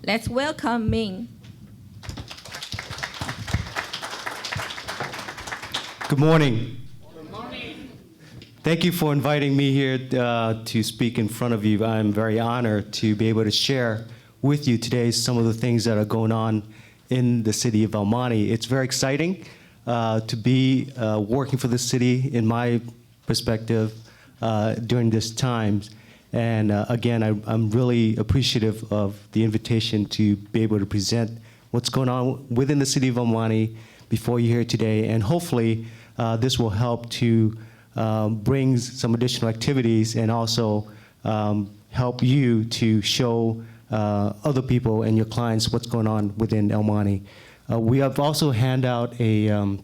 Let's welcome Minh. Good morning. Good morning. Thank you for inviting me here to speak in front of you. I'm very honored to be able to share with you today some of the things that are going on in the city of El Monte. It's very exciting to be working for the city, in my perspective, during this time. And again, I'm really appreciative of the invitation to be able to present what's going on within the city of El Monte before you here today. And hopefully, this will help to bring some additional activities and also help you to show other people and your clients what's going on within El Monte. We have also handed out a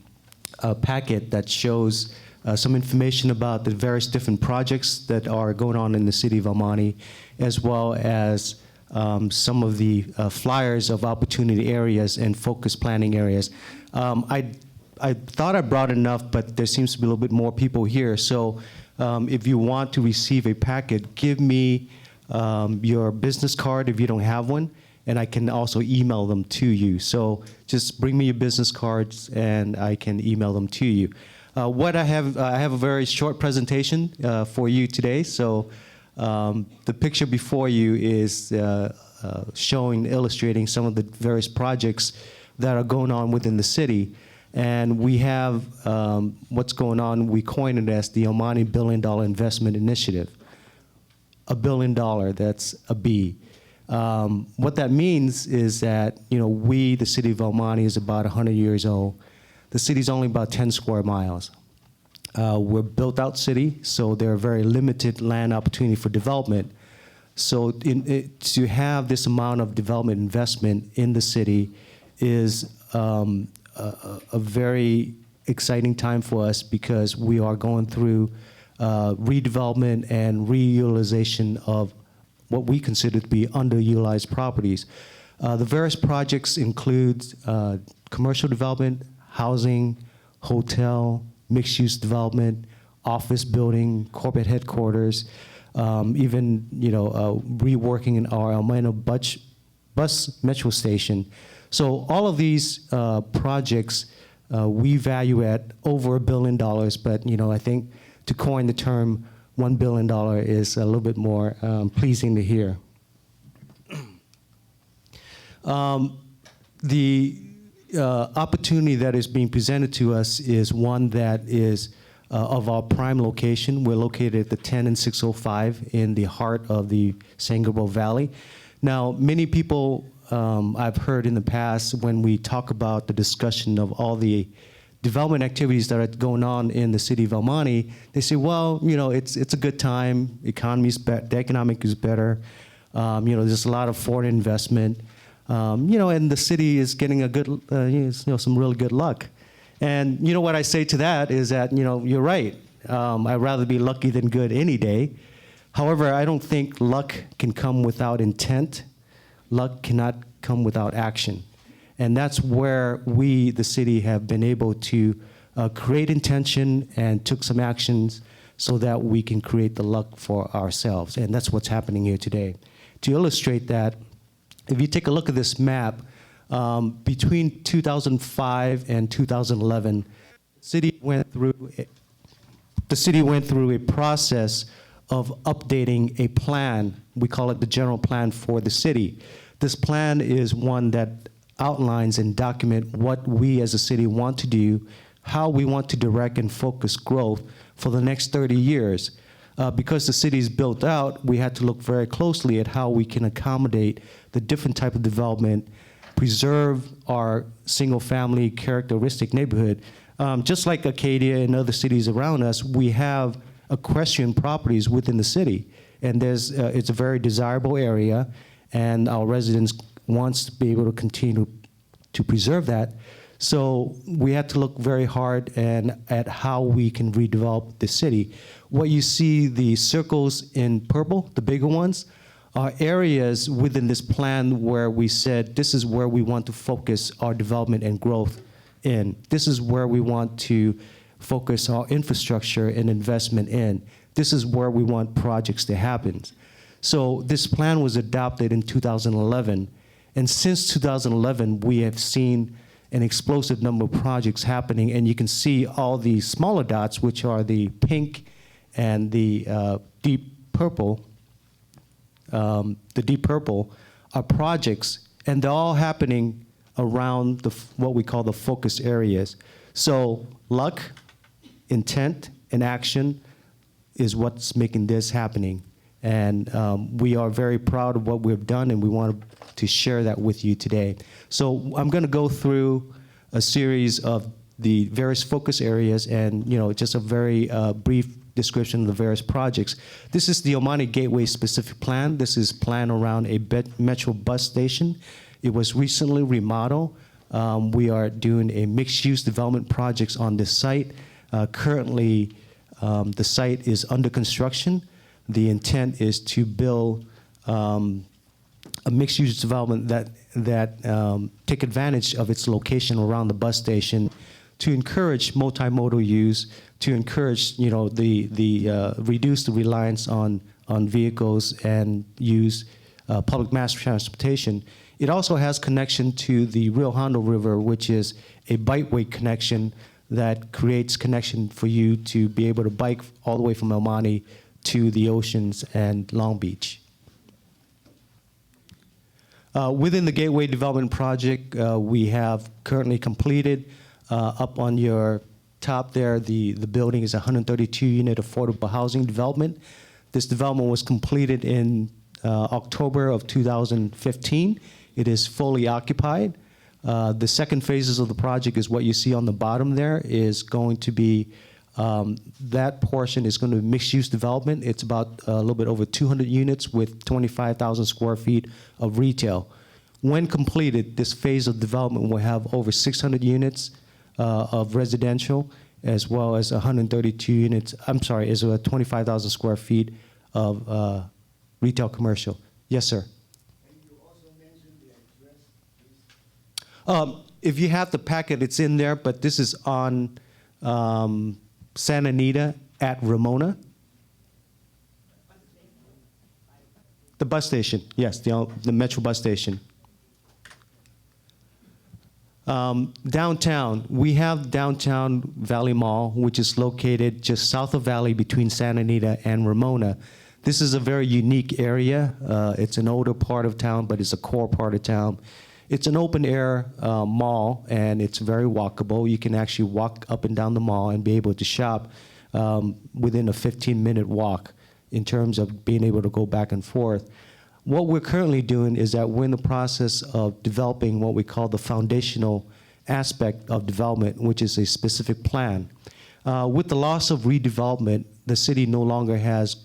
packet that shows some information about the various different projects that are going on in the city of El Monte, as well as some of the flyers of opportunity areas and focus planning areas. I thought I brought enough, but there seems to be a little bit more people here. So if you want to receive a packet, give me your business card if you don't have one, and I can also email them to you. So just bring me your business cards and I can email them to you. What I have a very short presentation for you today. So the picture before you is illustrating some of the various projects that are going on within the city. And we have what's going on, we coined it as the El Monte $1 Billion Investment Initiative. $1 billion, that's a B. What that means is that, we, the city of El Monte, is about 100 years old. The city's only about 10 square miles. We're a built-out city, so there are very limited land opportunity for development. So to have this amount of development investment in the city is a very exciting time for us because we are going through redevelopment and reutilization of what we consider to be underutilized properties. The various projects include commercial development, housing, hotel, mixed-use development, office building, corporate headquarters, even reworking in our El Monte bus metro station. So all of these projects we value at over $1 billion, but I think to coin the term $1 billion is a little bit more pleasing to hear. The opportunity that is being presented to us is one that is of our prime location. We're located at the 10 and 605 in the heart of the San Gabriel Valley. Now, many people I've heard in the past when we talk about the discussion of all the development activities that are going on in the city of El Monte, they say, well, it's a good time, the economic is better, there's a lot of foreign investment. And the city is getting a good, some really good luck. And what I say to that is that, you're right. I'd rather be lucky than good any day. However, I don't think luck can come without intent. Luck cannot come without action. And that's where we, the city, have been able to create intention and took some actions so that we can create the luck for ourselves. And that's what's happening here today. To illustrate that, if you take a look at this map, between 2005 and 2011, the city went through a process of updating a plan. We call it the general plan for the city. This plan is one that outlines and document what we as a city want to do, how we want to direct and focus growth for the next 30 years. Because the city is built out, we had to look very closely at how we can accommodate the different type of development, preserve our single-family characteristic neighborhood. Just like Acadia and other cities around us, we have equestrian properties within the city, and it's a very desirable area, and our residents wants to be able to continue to preserve that. So we had to look very hard at how we can redevelop the city. What you see, the circles in purple, the bigger ones, are areas within this plan where we said this is where we want to focus our development and growth in. This is where we want to focus our infrastructure and investment in. This is where we want projects to happen. So this plan was adopted in 2011. And since 2011, we have seen an explosive number of projects happening, and you can see all the smaller dots, which are the pink and the deep purple. The deep purple are projects, and they're all happening around what we call the focus areas. So luck, intent, and action is what's making this happening. And we are very proud of what we've done, and we want to share that with you today. So I'm going to go through a series of the various focus areas and just a very brief description of the various projects. This is the Monte Gateway specific plan. This is planned around a metro bus station. It was recently remodeled. We are doing a mixed-use development projects on this site. Currently, the site is under construction. The intent is to build a mixed-use development that take advantage of its location around the bus station to encourage multimodal use, to encourage reduce the reliance on vehicles and use public mass transportation. It also has connection to the Rio Hondo River, which is a bikeway connection that creates connection for you to be able to bike all the way from El Monte to the oceans and Long Beach. Within the Gateway Development Project, we have currently completed, up on your top there, the building is a 132-unit affordable housing development. This development was completed in October of 2015. It is fully occupied. The second phases of the project is what you see on the bottom there, is going to be, that portion is going to be mixed-use development. It's about a little bit over 200 units with 25,000 square feet of retail. When completed, this phase of development will have over 600 units of residential, as well as 132 units, as well as 25,000 square feet of retail commercial. Yes, sir. And you also mentioned the address, please. If you have the packet, it's in there, but this is on Santa Anita at Ramona. The bus station, yes, the Metro bus station. Downtown, we have Downtown Valley Mall, which is located just south of Valley between Santa Anita and Ramona. This is a very unique area. It's an older part of town, but it's a core part of town. It's an open-air mall, and it's very walkable. You can actually walk up and down the mall and be able to shop within a 15-minute walk in terms of being able to go back and forth. What we're currently doing is that we're in the process of developing what we call the foundational aspect of development, which is a specific plan. With the loss of redevelopment, the city no longer has,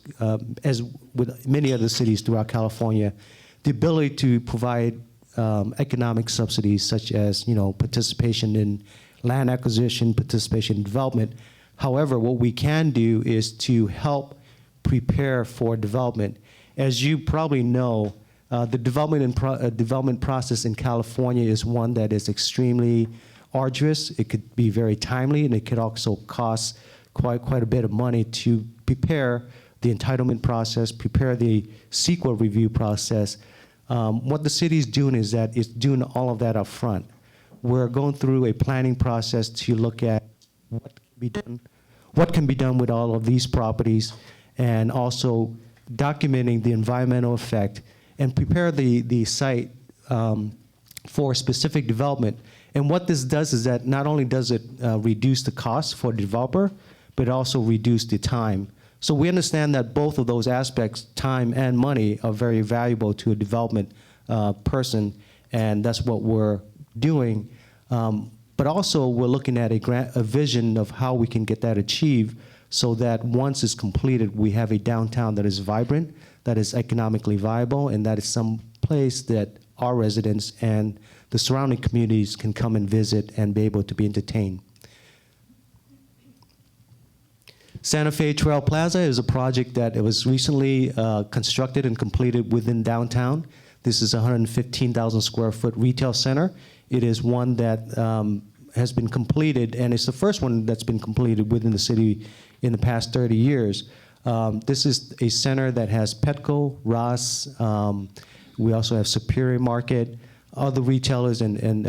as with many other cities throughout California, the ability to provide economic subsidies such as participation in land acquisition, participation in development. However, what we can do is to help prepare for development. As you probably know, the development process in California is one that is extremely arduous. It could be very timely, and it could also cost quite a bit of money to prepare the entitlement process, prepare the CEQA review process. What the city is doing is that it's doing all of that up front. We're going through a planning process to look at what can be done with all of these properties, and also documenting the environmental effect, and prepare the site for specific development. And what this does is that not only does it reduce the cost for the developer, but also reduce the time. So we understand that both of those aspects, time and money, are very valuable to a development person, and that's what we're doing. But also we're looking at a vision of how we can get that achieved, so that once it's completed, we have a downtown that is vibrant, that is economically viable, and that is some place that our residents and the surrounding communities can come and visit and be able to be entertained. Santa Fe Trail Plaza is a project that it was recently constructed and completed within downtown. This is a 115,000 square foot retail center. It is one that has been completed, and it's the first one that's been completed within the city in the past 30 years. This is a center that has Petco, Ross, we also have Superior Market, Other retailers and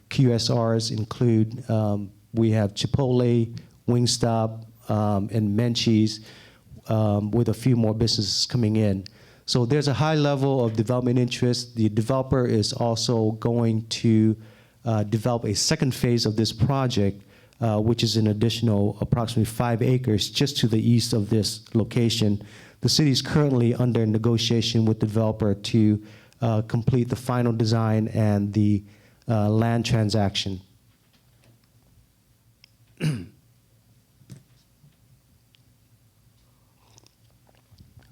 QSRs include, we have Chipotle, Wingstop, and Menchie's, with a few more businesses coming in. So there's a high level of development interest. The developer is also going to develop a second phase of this project, which is an additional approximately 5 acres just to the east of this location. The city is currently under negotiation with the developer to complete the final design and the land transaction.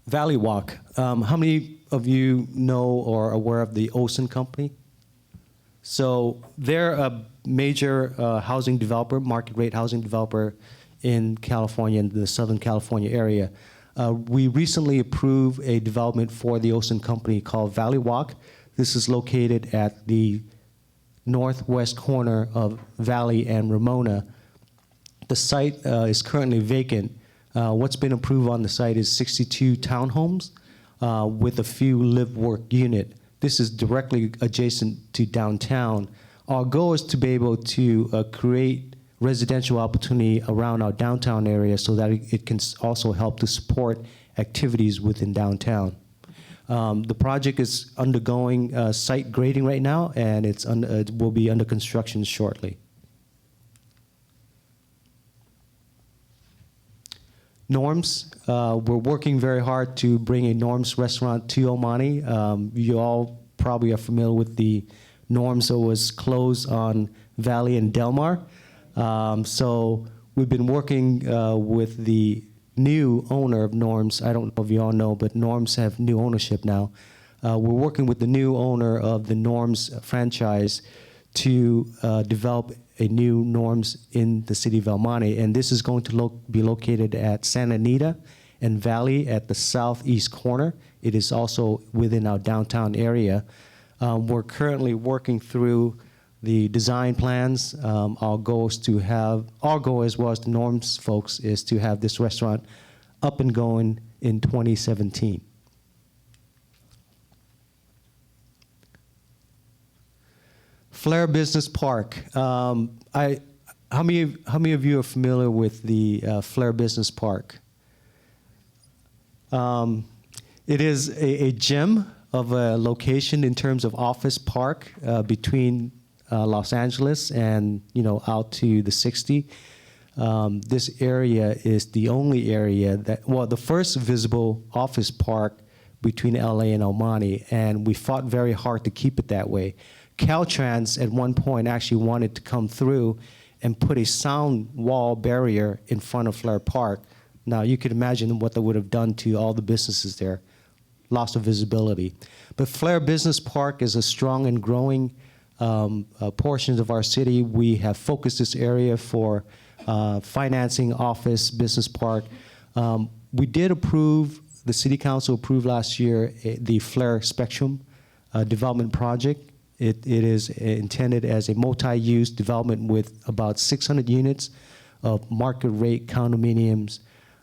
Valley Walk. How many of you know or are aware of the Olsen Company? So they're a major housing developer, market rate housing developer in California, in the Southern California area. We recently approved a development for the Olsen Company called Valley Walk. This is located at the northwest corner of Valley and Ramona. The site is currently vacant. What's been approved on the site is 62 townhomes with a few live-work unit. This is directly adjacent to downtown. Our goal is to be able to create residential opportunity around our downtown area so that it can also help to support activities within downtown. The project is undergoing site grading right now, and it will be under construction shortly. Norms, we're working very hard to bring a Norms restaurant to Omani. You all probably are familiar with the Norms that was closed on Valley and Del Mar. So we've been working with the new owner of Norms. I don't know if you all know, but Norms have new ownership now. We're working with the new owner of the Norms franchise to develop a new Norms in the city of El Monte, and this is going to be located at Santa Anita and Valley at the southeast corner. It is also within our downtown area. We're currently working through the design plans. Our goal as well as the Norms folks is to have this restaurant up and going in 2017. Flair Business Park. How many of you are familiar with the Flair Business Park? It is a gem of a location in terms of office park between Los Angeles and out to the 60. This area is the only area the first visible office park between LA and El Monte, and we fought very hard to keep it that way. Caltrans at one point actually wanted to come through and put a sound wall barrier in front of Flair Park. Now you could imagine what that would have done to all the businesses there, loss of visibility. But Flair Business Park is a strong and growing portion of our city. We have focused this area for financing office business park. We did approve, the city council approved last year the Flair Spectrum development project. It is intended as a multi-use development with about 600 units of market rate condominiums,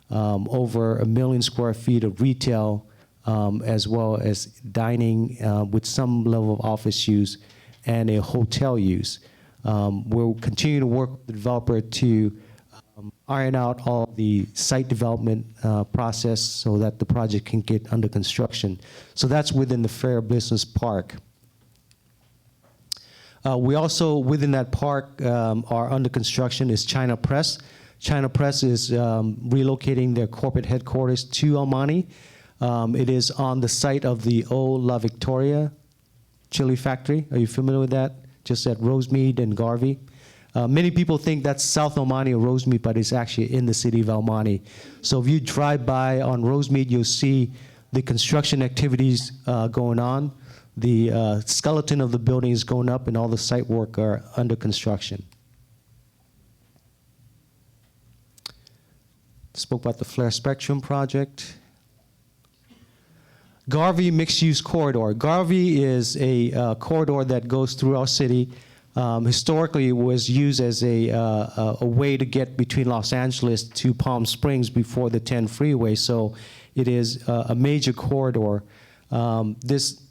over 1 million square feet of retail, as well as dining with some level of office use and a hotel use. We'll continue to work with the developer to iron out all the site development process so that the project can get under construction. So that's within the Flair Business Park. We also, within that park, are under construction is China Press. China Press is relocating their corporate headquarters to El Monte. It is on the site of the old La Victoria chili factory. Are you familiar with that? Just at Rosemead and Garvey. Many people think that's South El Monte or Rosemead, but it's actually in the city of El Monte. So if you drive by on Rosemead, you'll see the construction activities going on. The skeleton of the building is going up, and all the site work are under construction. Spoke about the Flair Spectrum project. Garvey Mixed-Use Corridor. Garvey is a corridor that goes through our city. Historically, it was used as a way to get between Los Angeles to Palm Springs before the 10 freeway, so it is a major corridor. This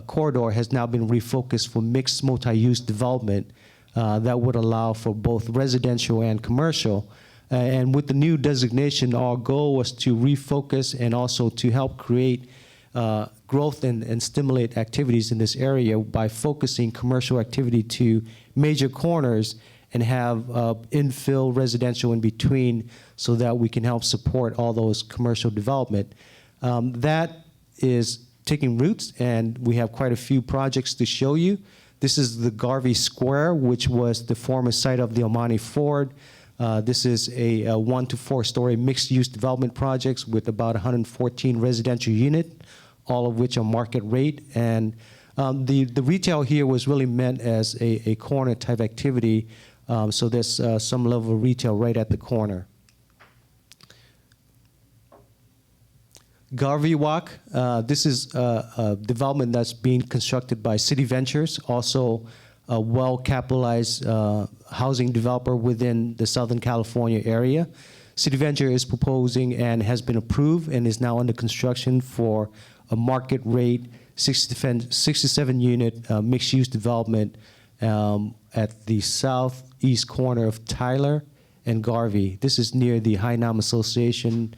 corridor has now been refocused for mixed multi-use development that would allow for both residential and commercial. And with the new designation, our goal was to refocus and also to help create growth and stimulate activities in this area by focusing commercial activity to major corners and have infill residential in between so that we can help support all those commercial development. That is taking roots, and we have quite a few projects to show you. This is the Garvey Square, which was the former site of the Omani Ford. This is a 1 to 4 story mixed-use development projects with about 114 residential units, all of which are market rate. And the retail here was really meant as a corner type activity, so there's some level of retail right at the corner. Garvey Walk, this is a development that's being constructed by City Ventures, also a well-capitalized housing developer within the Southern California area. City Venture is proposing and has been approved and is now under construction for a market rate 67 unit mixed-use development at the southeast corner of Tyler and Garvey. This is near the Hainam Association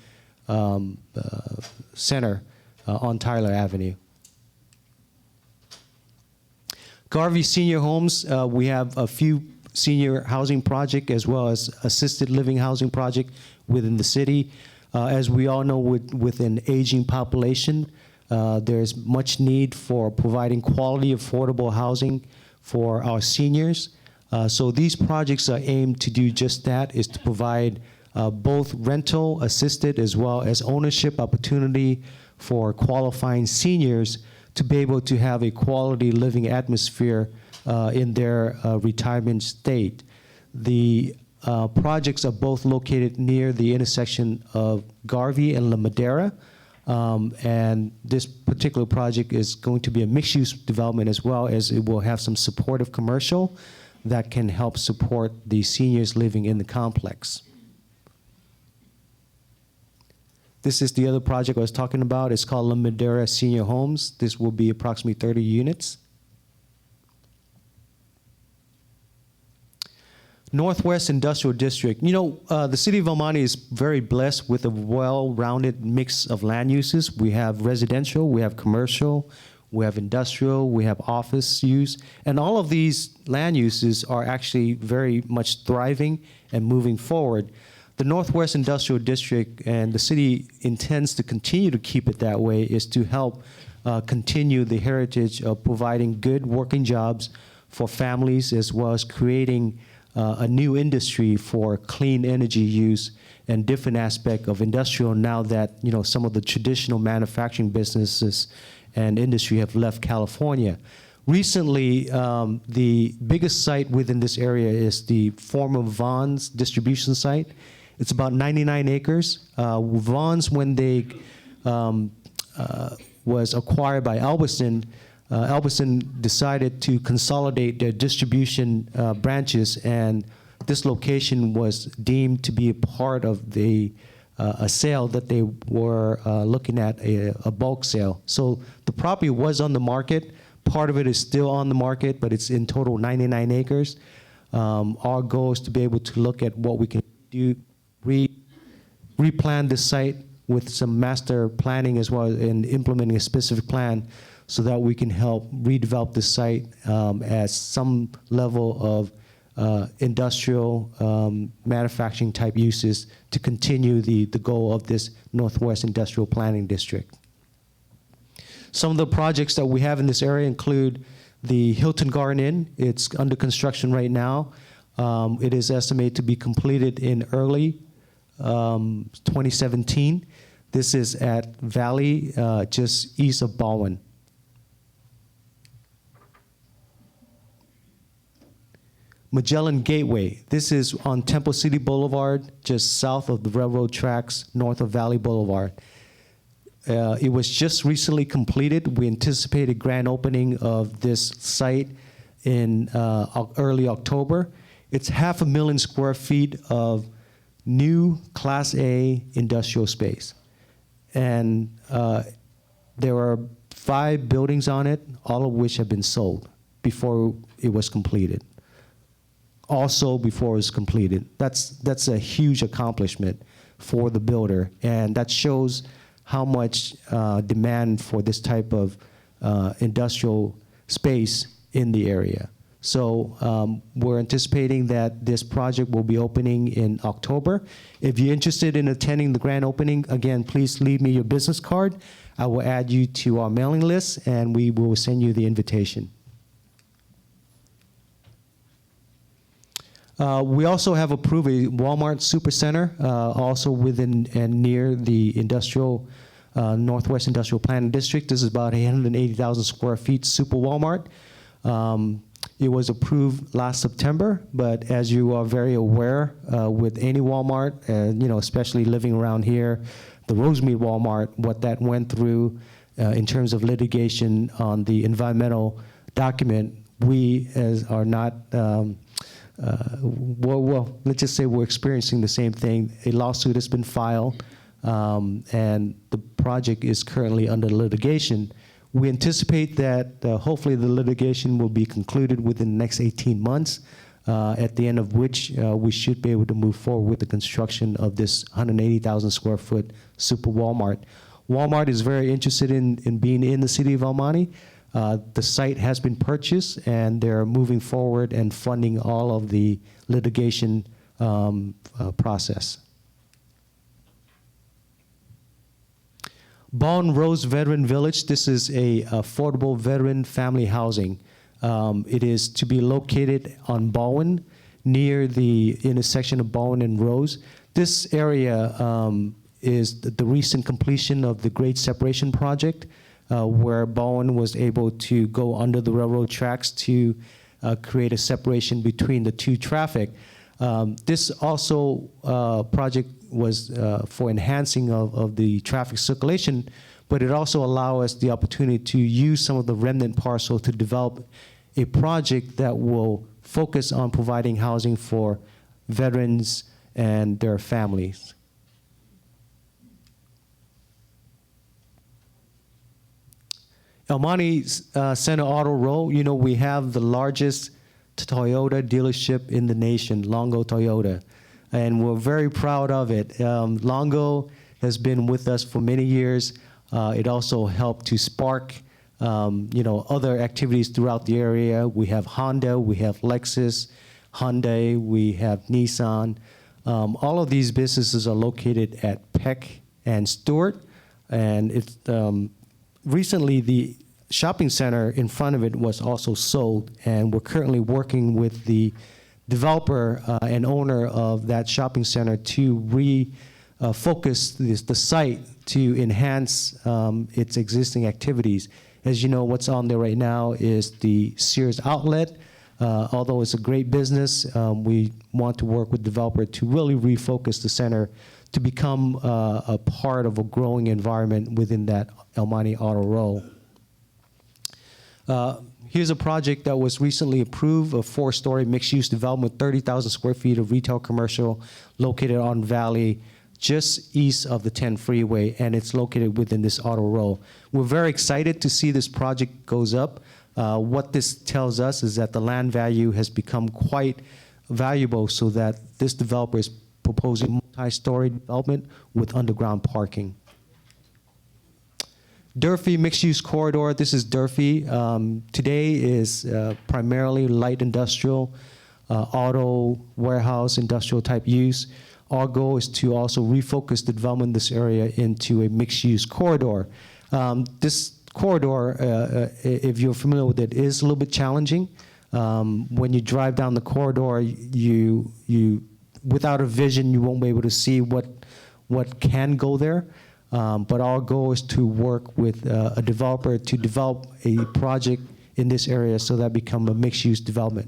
Center on Tyler Avenue. Garvey Senior Homes, we have a few senior housing project as well as assisted living housing project within the city. As we all know, with an aging population, there's much need for providing quality, affordable housing for our seniors. So these projects are aimed to do just that, is to provide both rental, assisted, as well as ownership opportunity for qualifying seniors to be able to have a quality living atmosphere in their retirement state. The projects are both located near the intersection of Garvey and La Madera, and this particular project is going to be a mixed-use development as well, as it will have some supportive commercial that can help support the seniors living in the complex. This is the other project I was talking about. It's called La Madera Senior Homes. This will be approximately 30 units. Northwest Industrial District. You know, the city of Omani is very blessed with a well-rounded mix of land uses. We have residential, we have commercial, we have industrial, we have office use, and all of these land uses are actually very much thriving and moving forward. The Northwest Industrial District, and the city intends to continue to keep it that way, is to help continue the heritage of providing good working jobs for families, as well as creating a new industry for clean energy use and different aspect of industrial, now that, you know, some of the traditional manufacturing businesses and industry have left California. Recently, the biggest site within this area is the former Vaughn's distribution site. It's about 99 acres. Vaughn's, when they was acquired by Albertson, Albertson decided to consolidate their distribution branches, and this location was deemed to be a part of the a sale that they were looking at, a bulk sale. So the property was on the market. Part of it is still on the market, but it's in total 99 acres. Our goal is to be able to look at what we can do, replan this site with some master planning as well, and implementing a specific plan so that we can help redevelop the site as some level of industrial manufacturing type uses to continue the goal of this Northwest Industrial Planning District. Some of the projects that we have in this area include the Hilton Garden Inn. It's under construction right now. It is estimated to be completed in early 2017. This is at Valley, just east of Baldwin. Magellan Gateway. This is on Temple City Boulevard, just south of the railroad tracks, north of Valley Boulevard. It was just recently completed. We anticipate a grand opening of this site in early October. It's 500,000 square feet of new Class A industrial space. And there are 5 buildings on it, all of which have been sold before it was completed. Also before it was completed. That's a huge accomplishment for the builder, and that shows how much demand for this type of industrial space in the area. So we're anticipating that this project will be opening in October. If you're interested in attending the grand opening, again, please leave me your business card. I will add you to our mailing list, and we will send you the invitation. We also have approved a Walmart Supercenter, also within and near the industrial, Northwest Industrial Planning District. This is about 180,000 square feet super Walmart. It was approved last September, but as you are very aware, with any Walmart, especially living around here, the Rosemead Walmart, what that went through in terms of litigation on the environmental document, we are not, well, let's just say we're experiencing the same thing. A lawsuit has been filed, and the project is currently under litigation. We anticipate that hopefully the litigation will be concluded within the next 18 months, at the end of which we should be able to move forward with the construction of this 180,000 square foot super Walmart. Walmart is very interested in being in the city of El Monte. The site has been purchased, and they're moving forward and funding all of the litigation process. Baldwin Rose Veteran Village, this is a affordable veteran family housing. It is to be located on Baldwin, near the intersection of Baldwin and Rose. This area is the recent completion of the Great Separation Project, where Baldwin was able to go under the railroad tracks to create a separation between the two traffic. This also project was for enhancing of the traffic circulation, but it also allowed us the opportunity to use some of the remnant parcel to develop a project that will focus on providing housing for veterans and their families. El Monte Center Auto Row, we have the largest Toyota dealership in the nation, Longo Toyota, and we're very proud of it. Longo has been with us for many years. It also helped to spark, other activities throughout the area. We have Honda, we have Lexus, Hyundai, we have Nissan. All of these businesses are located at Peck and Stewart, and it's recently the shopping center in front of it was also sold, and we're currently working with the developer and owner of that shopping center to refocus the site to enhance its existing activities. As you know, what's on there right now is the Sears outlet. Although it's a great business, we want to work with the developer to really refocus the center to become a part of a growing environment within that El Monte Auto Row. Here's a project that was recently approved, a 4-story mixed-use development, 30,000 square feet of retail commercial located on Valley, just east of the 10 freeway, and it's located within this auto row. We're very excited to see this project goes up. What this tells us is that the land value has become quite valuable, so that this developer is proposing multi-story development with underground parking. Durfee mixed-use corridor. This is Durfee. Today is primarily light industrial, auto, warehouse, industrial type use. Our goal is to also refocus the development of this area into a mixed-use corridor. This corridor, if you're familiar with it, is a little bit challenging. When you drive down the corridor, you without a vision, you won't be able to see what can go there. But our goal is to work with a developer to develop a project in this area so that become a mixed-use development.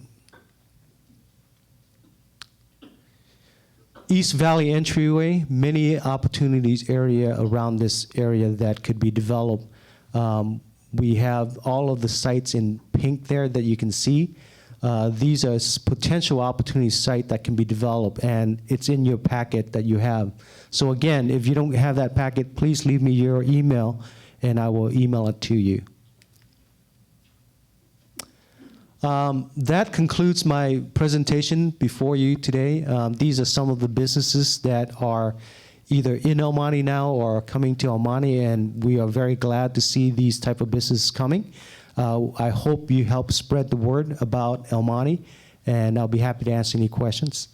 East Valley entryway, many opportunities area around this area that could be developed. We have all of the sites in pink there that you can see. These are potential opportunity sites that can be developed, and it's in your packet that you have. So again, if you don't have that packet, please leave me your email, and I will email it to you. That concludes my presentation before you today. These are some of the businesses that are either in El Monte now or coming to El Monte, and we are very glad to see these type of businesses coming. I hope you help spread the word about El Monte, and I'll be happy to answer any questions.